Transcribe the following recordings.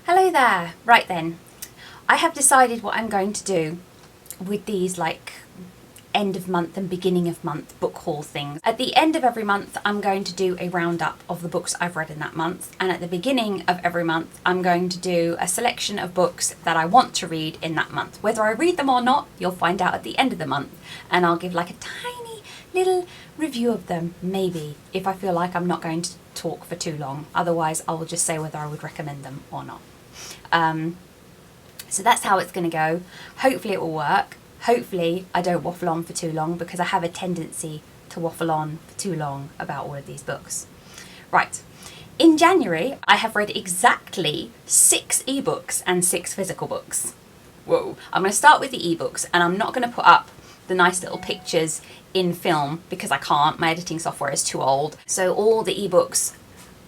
Hello there. Right then, I have decided what I'm going to do with these end of month and beginning of month book haul things. At the end of every month, I'm going to do a roundup of the books I've read in that month, and at the beginning of every month, I'm going to do a selection of books that I want to read in that month. Whether I read them or not, you'll find out at the end of the month, and I'll give a tiny little review of them, maybe, if I feel like I'm not going to talk for too long. Otherwise, I will just say whether I would recommend them or not. So that's how it's going to go. Hopefully it will work. Hopefully I don't waffle on for too long, because I have a tendency to waffle on for too long about all of these books. Right. In January, I have read exactly 6 ebooks and 6 physical books. Whoa. I'm going to start with the ebooks, and I'm not going to put up the nice little pictures in film because I can't. My editing software is too old. So all the ebooks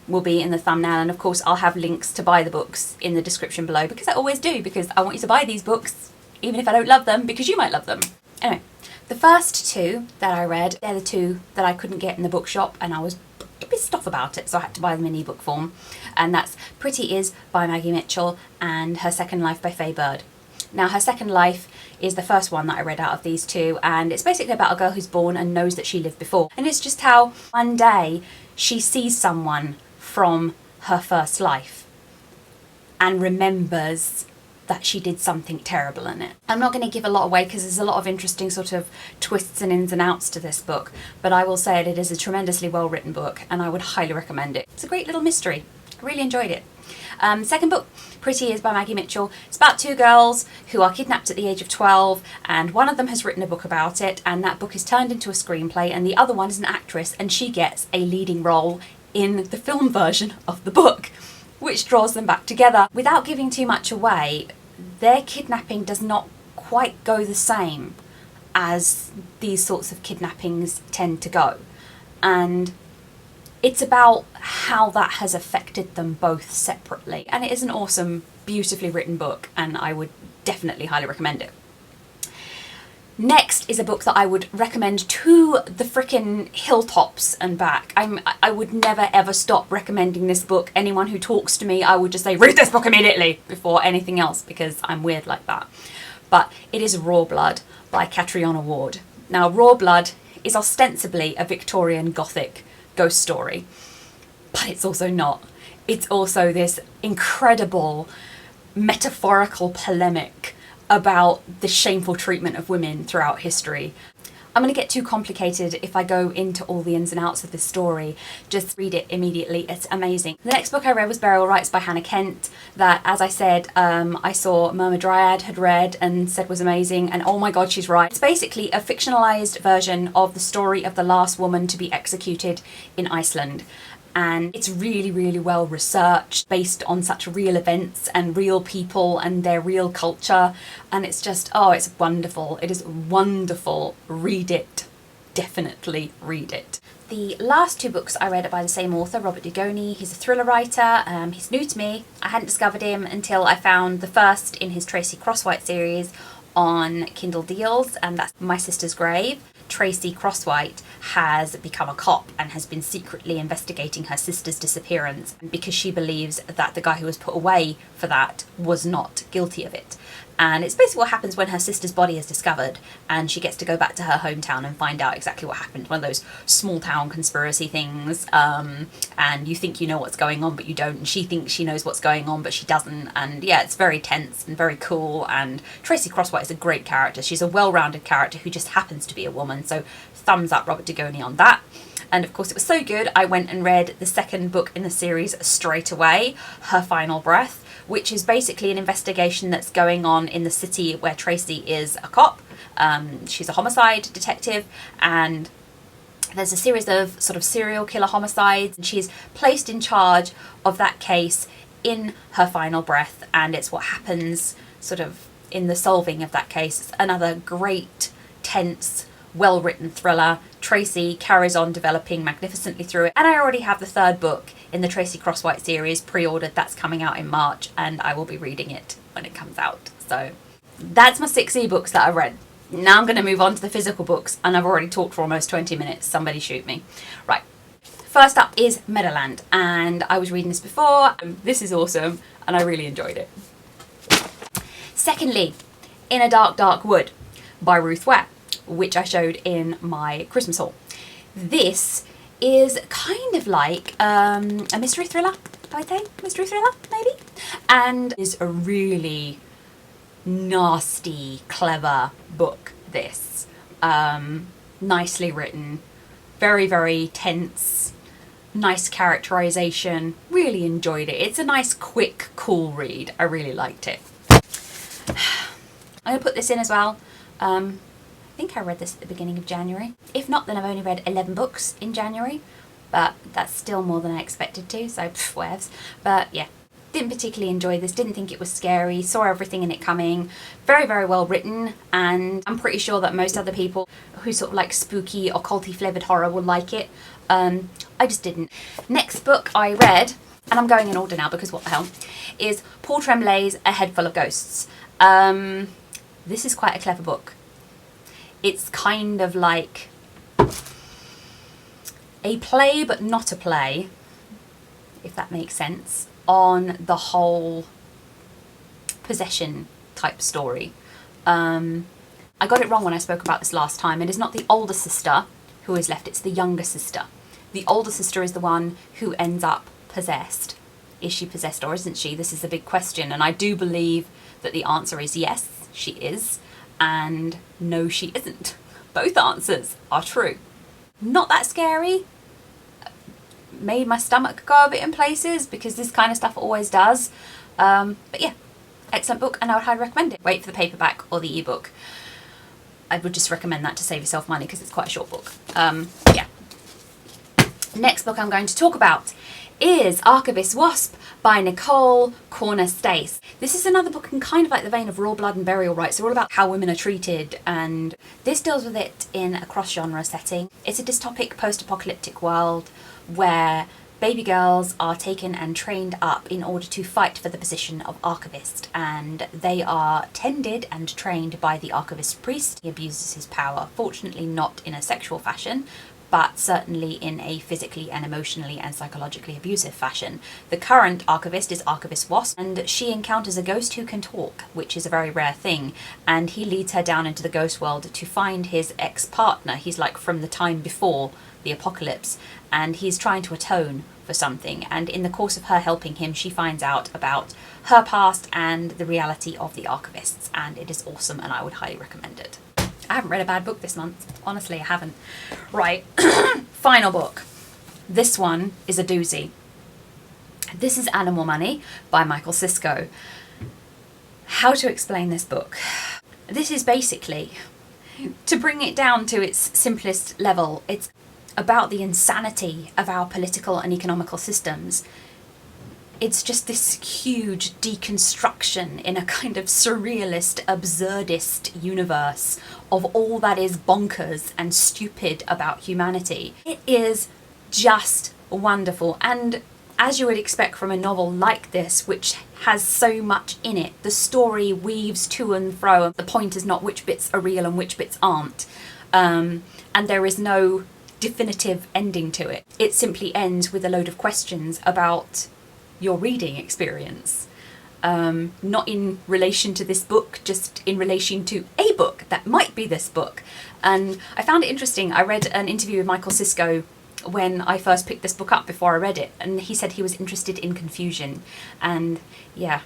will be in the thumbnail, and of course I'll have links to buy the books in the description below, because I always do, because I want you to buy these books even if I don't love them, because you might love them. Anyway, the first 2 that I read, they're the 2 that I couldn't get in the bookshop, and I was pissed off about it, so I had to buy them in ebook form, and that's Pretty Is by Maggie Mitchell and Her Second Life by Faye Bird. Now, Her Second Life is the first one that I read out of these 2, and it's basically about a girl who's born and knows that she lived before, and it's just how one day she sees someone from her first life and remembers that she did something terrible in it. I'm not going to give a lot away because there's a lot of interesting sort of twists and ins and outs to this book, but I will say it is a tremendously well written book, and I would highly recommend it. It's a great little mystery. I really enjoyed it. Second book, Pretty Is by Maggie Mitchell. It's about 2 girls who are kidnapped at the age of 12, and one of them has written a book about it, and that book is turned into a screenplay, and the other one is an actress, and she gets a leading role in the film version of the book, which draws them back together. Without giving too much away, their kidnapping does not quite go the same as these sorts of kidnappings tend to go, and it's about how that has affected them both separately. And it is an awesome, beautifully written book, and I would definitely highly recommend it. Next is a book that I would recommend to the frickin' hilltops and back. I would never ever stop recommending this book. Anyone who talks to me, I would just say, read this book immediately before anything else, because I'm weird like that. But it is Raw Blood by Catriona Ward. Now, Raw Blood is ostensibly a Victorian Gothic ghost story, but it's also not. It's also this incredible metaphorical polemic about the shameful treatment of women throughout history. I'm going to get too complicated if I go into all the ins and outs of this story. Just read it immediately, it's amazing. The next book I read was Burial Rites by Hannah Kent, that, as I said, I saw Murmur Dryad had read and said was amazing, and oh my god, she's right. It's basically a fictionalised version of the story of the last woman to be executed in Iceland. And it's really, really well researched, based on such real events and real people and their real culture. And it's just, oh, it's wonderful. It is wonderful. Read it. Definitely read it. The last 2 books I read are by the same author, Robert Dugoni. He's a thriller writer. He's new to me. I hadn't discovered him until I found the first in his Tracy Crosswhite series on Kindle Deals, and that's My Sister's Grave. Tracy Crosswhite has become a cop and has been secretly investigating her sister's disappearance, because she believes that the guy who was put away for that was not guilty of it. And it's basically what happens when her sister's body is discovered, and she gets to go back to her hometown and find out exactly what happened. One of those small town conspiracy things, and you think you know what's going on but you don't, and she thinks she knows what's going on but she doesn't, and yeah, it's very tense and very cool. And Tracy Crosswhite is a great character. She's a well-rounded character who just happens to be a woman, so thumbs up Robert Dugoni on that. And of course it was so good, I went and read the second book in the series straight away, Her Final Breath, which is basically an investigation that's going on in the city where Tracy is a cop. She's a homicide detective, and there's a series of sort of serial killer homicides, and she's placed in charge of that case in her final breath, and it's what happens sort of in the solving of that case. It's another great, tense, well-written thriller. Tracy carries on developing magnificently through it, and I already have the 3rd book in the Tracy Crosswhite series pre-ordered. That's coming out in March, and I will be reading it when it comes out. So that's my 6 ebooks that I've read. Now I'm going to move on to the physical books, and I've already talked for almost 20 minutes. Somebody shoot me. Right. First up is Meadowland, and I was reading this before. This is awesome, and I really enjoyed it. Secondly, In a Dark, Dark Wood by Ruth Ware, which I showed in my Christmas haul. This is kind of like a mystery thriller, I think. Mystery thriller, maybe? And is a really nasty, clever book, this. Nicely written, very, very tense, nice characterization. Really enjoyed it. It's a nice, quick, cool read. I really liked it. I'm going to put this in as well. I think I read this at the beginning of January. If not, then I've only read 11 books in January, but that's still more than I expected to, so whatevs. But yeah, didn't particularly enjoy this, didn't think it was scary, saw everything in it coming. Very, very well written, and I'm pretty sure that most other people who sort of like spooky, occulty flavoured horror will like it. I just didn't. Next book I read, and I'm going in order now because what the hell, is Paul Tremblay's A Head Full of Ghosts. This is quite a clever book. It's kind of like a play, but not a play, if that makes sense, on the whole possession type story. I got it wrong when I spoke about this last time. It is not the older sister who is left, it's the younger sister. The older sister is the one who ends up possessed. Is she possessed or isn't she? This is a big question, and I do believe that the answer is yes, she is, and no, she isn't. Both answers are true. Not that scary. Made my stomach go a bit in places because this kind of stuff always does. But yeah, excellent book, and I would highly recommend it. Wait for the paperback or the ebook. I would just recommend that to save yourself money because it's quite a short book. Yeah. Next book I'm going to talk about is Archivist Wasp by Nicole Corner-Stace. This is another book in kind of like the vein of Raw Blood and Burial Rites. They're all about how women are treated, and this deals with it in a cross-genre setting. It's a dystopic post-apocalyptic world where baby girls are taken and trained up in order to fight for the position of archivist, and they are tended and trained by the archivist priest. He abuses his power, fortunately not in a sexual fashion, but certainly in a physically and emotionally and psychologically abusive fashion. The current archivist is Archivist Wasp, and she encounters a ghost who can talk, which is a very rare thing, and he leads her down into the ghost world to find his ex-partner. He's like from the time before the apocalypse, and he's trying to atone for something, and in the course of her helping him, she finds out about her past and the reality of the archivists, and it is awesome, and I would highly recommend it. I haven't read a bad book this month. Honestly, I haven't. Right, final book. This one is a doozy. This is Animal Money by Michael Cisco. How to explain this book? This is basically, to bring it down to its simplest level, it's about the insanity of our political and economical systems. It's just this huge deconstruction in a kind of surrealist, absurdist universe of all that is bonkers and stupid about humanity. It is just wonderful, and as you would expect from a novel like this, which has so much in it, the story weaves to and fro. The point is not which bits are real and which bits aren't, and there is no definitive ending to it. It simply ends with a load of questions about your reading experience. Not in relation to this book, just in relation to a book that might be this book. And I found it interesting. I read an interview with Michael Cisco when I first picked this book up before I read it, and he said he was interested in confusion. And yeah,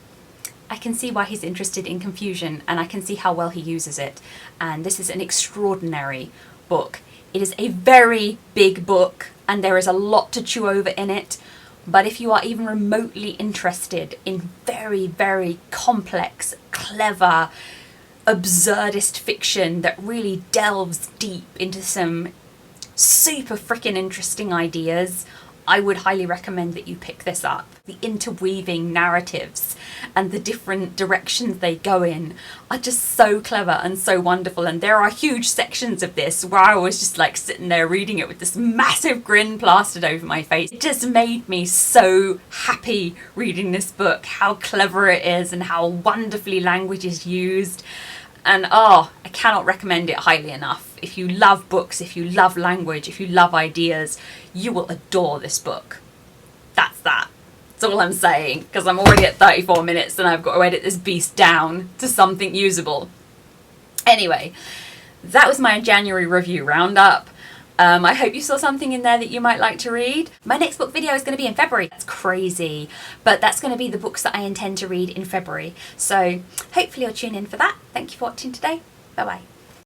I can see why he's interested in confusion, and I can see how well he uses it. And this is an extraordinary book. It is a very big book, and there is a lot to chew over in it. But if you are even remotely interested in very, very complex, clever, absurdist fiction that really delves deep into some super freaking interesting ideas, I would highly recommend that you pick this up. The interweaving narratives and the different directions they go in are just so clever and so wonderful, and there are huge sections of this where I was just like sitting there reading it with this massive grin plastered over my face. It just made me so happy reading this book, how clever it is and how wonderfully language is used. And oh, I cannot recommend it highly enough. If you love books, if you love language, if you love ideas, you will adore this book. That's that. That's all I'm saying, because I'm already at 34 minutes and I've got to edit this beast down to something usable. Anyway, that was my January review roundup. I hope you saw something in there that you might like to read. My next book video is going to be in February. That's crazy. But that's going to be the books that I intend to read in February. So hopefully you'll tune in for that. Thank you for watching today. Bye bye.